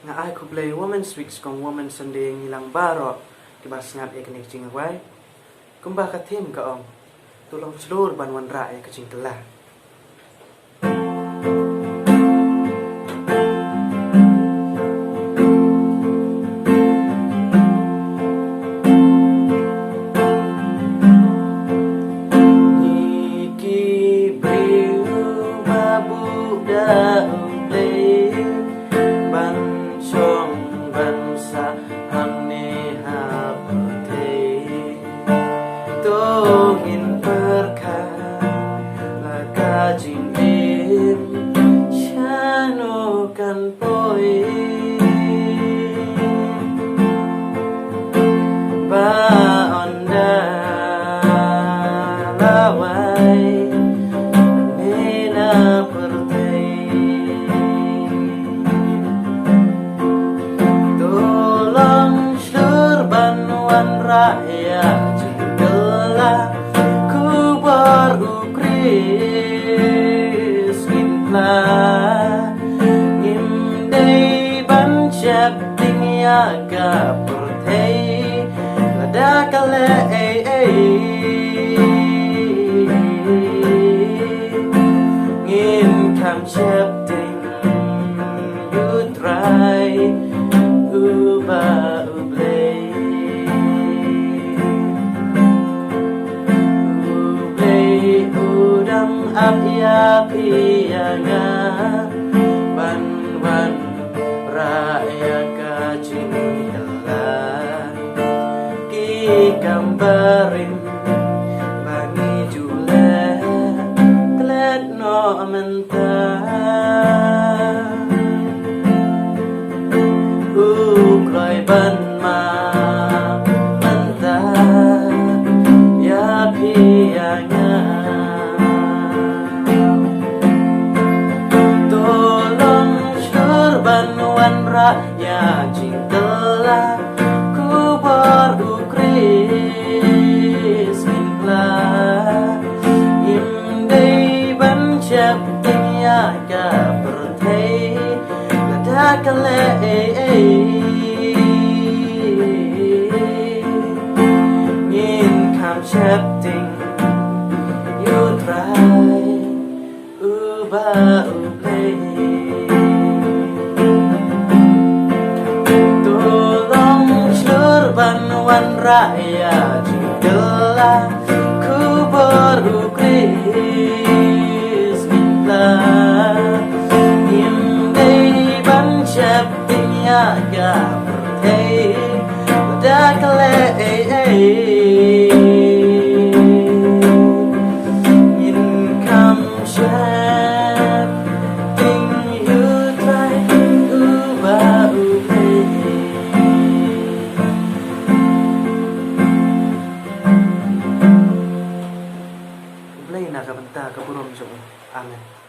nga ai ko play Women's Week kong Women's Sunday ngilang baro kibas ngap eknik ching awai kumba ka thim ka ong tulong seluruh banwan rakyat kecing telah ingin perkara kajing im shanukan poi ba onda lawai nena pertai tolong serban wan rakyat ku baru Kriskinla ngimdai bancap tingyaga pertei lada kale ngin kam chap ting utrai uba api-api nga ban rakyat kacing telah ki gambarin bani jule klet no mentah ukroy ban ma mentah ya pianga rakyat cintalah ku baru Kriskinlah imdai bancap tingyaga pertei lada kale ngin kam chap ting yutrai uba uplay banwan rakyat cintalah ku baru Kriskinlah imdai bancap tingyaga pertei lada kale income chap ting yutrai uba uplay Play na kabanta kapurom so. Amen.